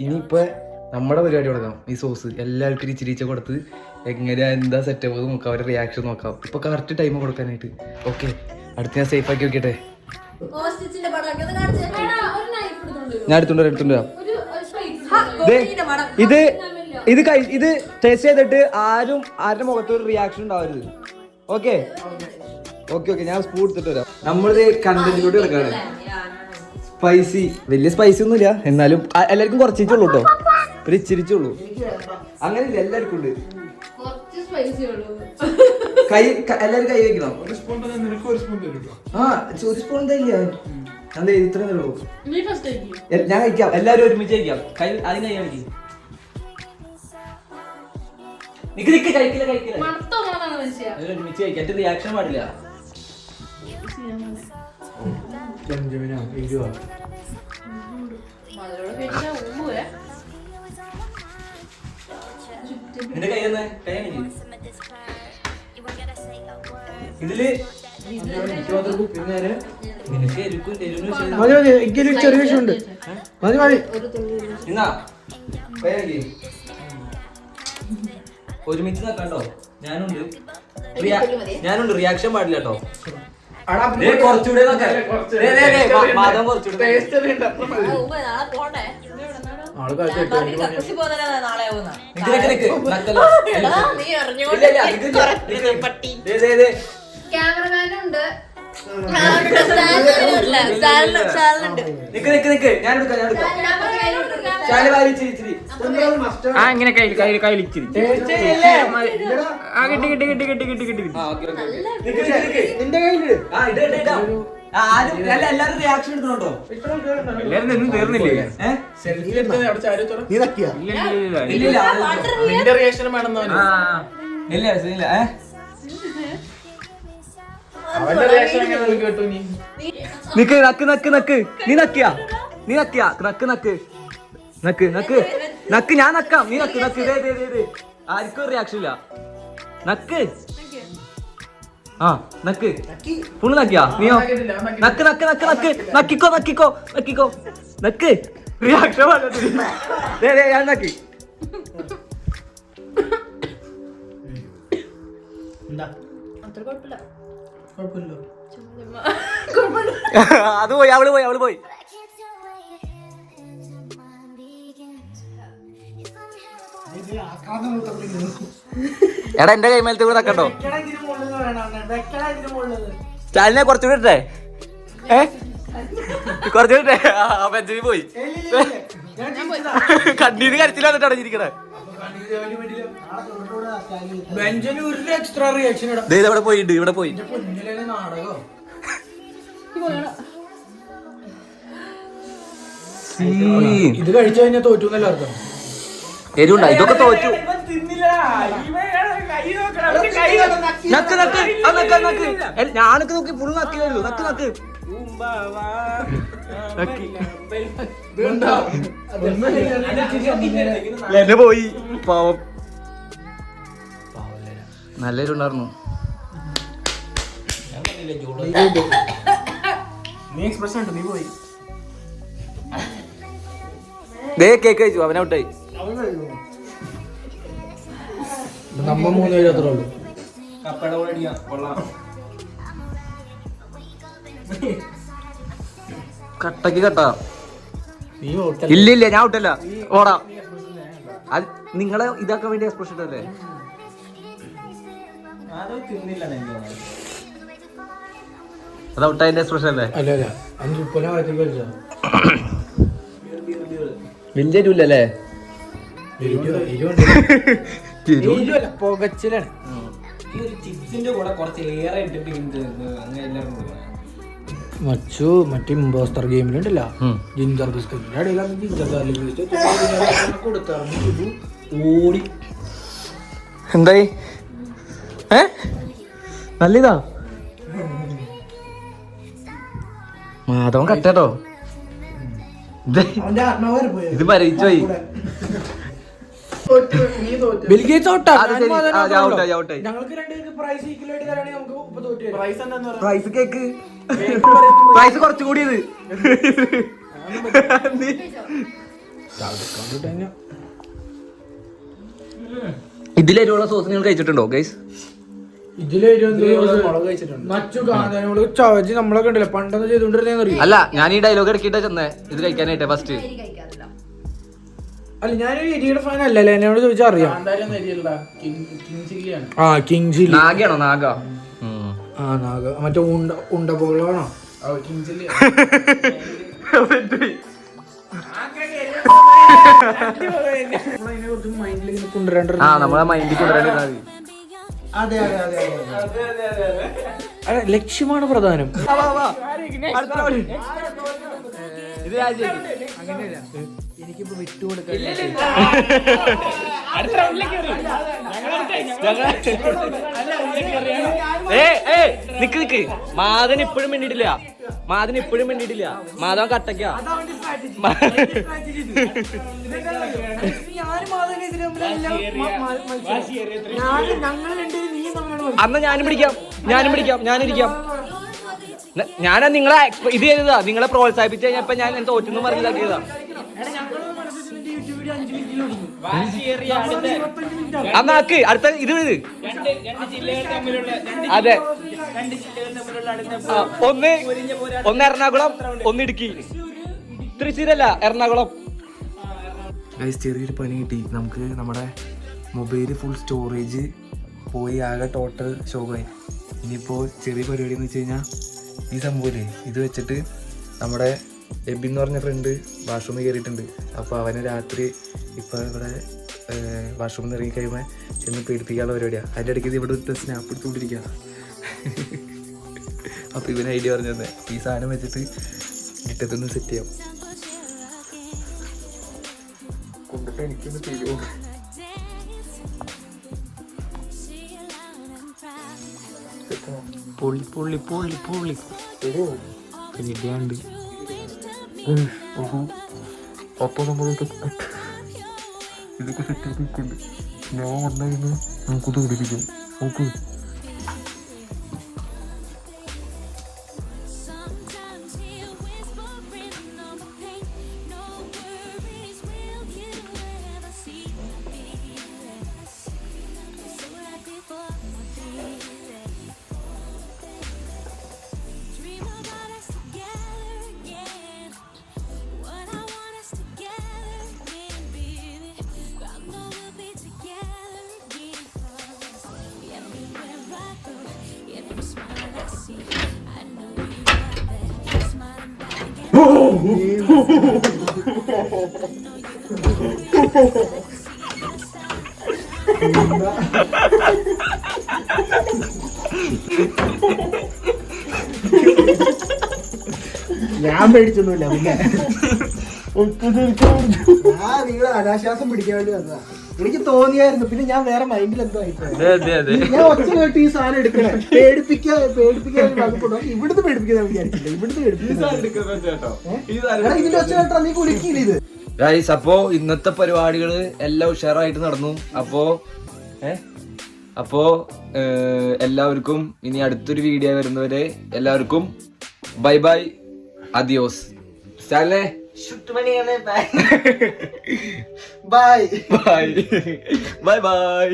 ഇനിയിപ്പോ നമ്മുടെ പരിപാടി തുടങ്ങാം. ഈ സോസ് എല്ലാവർക്കും ഇച്ചിരിച്ച കൊടുത്ത് എങ്ങനെയാ എന്താ സെറ്റപ്പ് നോക്കാം, അവരുടെ റിയാക്ഷൻ നോക്കാം. ഇപ്പൊ കറക്റ്റ് ടൈം കൊടുക്കാനായിട്ട്. ഓക്കെ, അടുത്ത് ഞാൻ സേഫ് ആക്കി വെക്കട്ടെ. ഞാൻ എടുത്തുണ്ടോ ഇത് ഇത് ടേസ്റ്റ് ചെയ്തിട്ട് ആരുടെ മുഖത്ത് ഒരു റിയാക്ഷൻ ഉണ്ടാവരുത്. ഓക്കെ ഓക്കെ ഓക്കെ, ഞാൻ സ്പൂൺ എടുത്തിട്ട് വരാം. നമ്മളിത് കണ്ടന്റിലൂടെ എടുക്കാണ്. സ്പൈസി, വലിയ സ്പൈസി ഒന്നുമില്ല, എന്നാലും എല്ലാവർക്കും കുറച്ചുള്ളൂ കേട്ടോ, ഒരു ഇച്ചിരിച്ചുള്ളൂ. അങ്ങനെയില്ല, എല്ലാവർക്കും ഉണ്ട്. എല്ലാരും കൈ വെക്കണം. ആ, ഒരു സ്പൂൺ തരില്ല, അതെ ഇത്ര ഉള്ളൂ. ഞാൻ കഴിക്കാം, എല്ലാരും ഒരുമിച്ച് കഴിക്കാം. ആദ്യം കൈ കാണിക്കും. ഒരുമിച്ച് കഴിക്കാം, എന്റെ റിയാക്ഷൻ പാടില്ല. എന്റെ കൈ തന്നെ ഇതില് ചെറിയ വിഷയമുണ്ട്. മതി മതി, എന്നാ ഒരുമിച്ച് നോക്കാട്ടോ. ഞാനുണ്ട് റിയാക്ഷൻ പാടില്ല കേട്ടോ. കുറച്ചുകൂടെ മാധവൻ കുറച്ചുകൂടെ ക്യാമറമാനുണ്ട്. ഇങ്ങനെ കയ്യിലിച്ചിരി എല്ലാരും റിയാക്ഷൻ എടുക്കണോട്ടോ. എല്ലാരും ഒന്നും തീർന്നില്ലേ? നിന്റെ റിയാക്ഷൻ വേണമെന്നോ? ഇല്ല ഇല്ല. അവന്റെ റിയാക്ഷൻ എങ്ങനെ കേട്ടു? നിക്ക് നക്ക് നക്ക് നക്ക്, നീ നക്കിയാ നക്ക് നക്ക് നക്ക് നക്ക് നക്ക്, ഞാൻ നക്കാം, നീ നക്ക് നക്ക്. ആർക്കും റിയാക്ഷൻ ഇല്ല. നക്ക് ആ നക്ക്, ഫുള്ള് നക്കിയാ നീയോ? നക്ക് നക്ക് നക്ക് നക്ക്, നക്കിക്കോ നക്കിക്കോ നക്കിക്കോ നക്ക്. റിയാക്ഷൻ ഞാൻ നക്കി. അത് പോയി, അവള് പോയി. എടാ എന്റെ കൈമേലത്തെ കൂടെ നക്കണ്ടോ? സ്റ്റാലിനെ കുറച്ചുകൂടെ ഇട്ടേ, കുറച്ചുകൂടെ ബെഞ്ചിൽ പോയി. കണ്ണീര് കരച്ചില്ല വന്നിട്ട് അടഞ്ഞിരിക്കണേ. ഇവിടെ പോയി ഇത് കഴിച്ചു കഴിഞ്ഞാൽ തോറ്റു എന്നല്ല അർത്ഥം. എരിവുണ്ടാ, ഇതൊക്കെ തോറ്റു. ഞാനൊക്കെ നോക്കി ഫുൾ നക്കിയല്ലോ. നക്ക് എന്നെ പോയി, പാവം. നല്ല എരിവുണ്ടായിരുന്നു. നീ എക്സ്പ്രഷൻ ഉണ്ട്, നീ പോയി. കേക്ക് കഴിച്ചു, അവൻ ഔട്ടായി. നമ്മ 3 പേര് അത്രേ ഉള്ളൂ. കട്ടക്ക് കട്ടാ. ഇല്ല ഞാൻ ഔട്ടല്ല, ഓടാ. അത് നിങ്ങളെ ഇതാക്കാൻ വേണ്ടി എക്സ്പ്രഷൻ ഇട്ടല്ലേ? അത് ഔട്ടായതിന്റെ എക്സ്പ്രഷൻ അല്ലേ? അല്ല 5 കൊല്ലം കഴിച്ചാ വലിയ രൂലല്ലേ? പുകച്ചിലാണ്. മച്ചു മറ്റേ ഇമ്പോസ്റ്റർ ഗെയിമിലുണ്ടല്ല, ജിഞ്ചർ ബിസ്ക്കറ്റിന്റെ അടിയിലാണ് ജിഞ്ചർ കൊടുത്തിറങ്ങി ഓടി. എന്തായി? നല്ലതാ. മാധവൻ കട്ടോ. ഇത് മരയിച്ചോയി. പ്രൈസ് കേക്ക്, പ്രൈസ് കുറച്ചുകൂടിയത്. ഇതിലെരിവുള്ള സോസ് നിങ്ങൾ കഴിച്ചിട്ടുണ്ടോ ഗൈസ്? ചവച്ച് നമ്മളൊക്കെ ഉണ്ടല്ലോ പണ്ടെന്ന് ചെയ്തോണ്ടിരുന്നറിയാം. അല്ല ഞാൻ ഈ ഡയലോഗ് ഇറക്കിയിട്ടാ ചെന്നേ ഇത് കഴിക്കാനായിട്ട് ഫസ്റ്റ്. അല്ല ഞാനൊരു എരിയുടെ ഫാൻ അല്ലല്ലേ, എന്നോട് ചോദിച്ചാൽ അറിയാം. ആ കിങ് ചില്ലി. നാഗയാണോ? നാഗ. ആ നാഗ മറ്റേ ഉണ്ടപ്പോളാണോ? ആ നമ്മളെ മൈൻഡിൽ കൊണ്ടുവരേണ്ടത്. അതെ അതെ അതെ അതെ, ലക്ഷ്യമാണ് പ്രധാനം. എനിക്കിപ്പോ വിട്ടുകൊടുക്കാൻ നിക്ക് നിക്ക്, മാധവൻ ഇപ്പോഴും വേണ്ടിയിട്ടില്ല. മാധവൻ ഇപ്പോഴും വേണ്ടിയിട്ടില്ല. മാധവൻ കട്ടയ്ക്കാ. അന്ന് ഞാനും പിടിക്കാം, ഞാനിരിക്കാം. ഞാനാ നിങ്ങളെ ഇത് ചെയ്തതാ, നിങ്ങളെ പ്രോത്സാഹിപ്പിച്ച് കഴിഞ്ഞപ്പോ ഞാൻ തോറ്റെന്ന് പറഞ്ഞിതാക്കിയതാ. അന്നാക്ക് അടുത്ത ഇത് അതെ, ഒന്ന് എറണാകുളം, ഒന്ന് ഇടുക്കി. തൃശ്ശൂരല്ല, എറണാകുളം. ചെറിയൊരു പണി കിട്ടി നമുക്ക്. നമ്മുടെ മൊബൈല് ഫുൾ സ്റ്റോറേജ് പോയി, ആകെ ടോട്ടൽ ഷോക്കായി. ഇനിയിപ്പോൾ ചെറിയ പരിപാടി എന്ന് വെച്ച് കഴിഞ്ഞാൽ ഈ സംഭവമില്ലേ, ഇത് വെച്ചിട്ട് നമ്മുടെ എബി എന്ന് പറഞ്ഞ ഫ്രണ്ട് വാഷ്റൂമിൽ കയറിയിട്ടുണ്ട്. അപ്പോൾ അവനെ രാത്രി ഇപ്പോൾ ഇവിടെ വാഷ്റൂമിൽ നിന്ന് ഇറങ്ങി കഴിയുമ്പോൾ ചെന്ന് പേടിപ്പിക്കാനുള്ള പരിപാടിയാണ്. അതിൻ്റെ ഇടയ്ക്ക് ഇത് ഇവിടെ ഇട്ട് സ്നാപ്പ് എടുത്തുകൊണ്ടിരിക്കുക. അപ്പോൾ ഇവന് ഐഡിയ പറഞ്ഞു തന്നെ, ഈ സാധനം വെച്ചിട്ട് ഇട്ടത്തൊന്ന് സെറ്റ് ചെയ്യാം. കൊണ്ടിട്ട് എനിക്കൊന്ന് തരുമോ? പൊള്ളി പൊള്ളി പൊള്ളി പൊള്ളി ഇടിയാണ്ട്. അപ്പൊ നമ്മളിതൊക്കെ സെറ്റാക്കിയിട്ടുണ്ട്. ഞാൻ വന്നു നമുക്കത് പിടിപ്പിക്കും. നോക്ക്, ഞാൻ പേടിച്ചൊന്നുമില്ല. പിന്നെ ഞാൻ നിങ്ങളെ അനാശ്വാസം പിടിക്കാൻ വേണ്ടി വന്നതാ. എനിക്ക് തോന്നിയായിരുന്നു, പിന്നെ ഞാൻ വേറെ മൈൻഡിൽ എന്തോ ആയിപ്പോയി. ഞാൻ ഒച്ച കേട്ട് ഈ സാധനം എടുക്കണേ പേടിപ്പിക്കാൻ വകുപ്പുണ്ടോ? ഇവിടുന്ന് പേടിപ്പിക്കാൻ വിചാരിച്ചില്ല. ഇവിടുന്ന് ഇതിന്റെ ഒച്ച കേട്ടാ നീ കുളിക്കില്ല ഇത്. ഗൈസ്, അപ്പോ ഇന്നത്തെ പരിപാടികള് എല്ലാം ഉഷാറായിട്ട് നടന്നു. അപ്പോ എല്ലാവർക്കും ഇനി അടുത്തൊരു വീഡിയോ വരുന്നവരെ എല്ലാവർക്കും ബൈ ബൈ, അദിയോസ്. Bye bye bye by.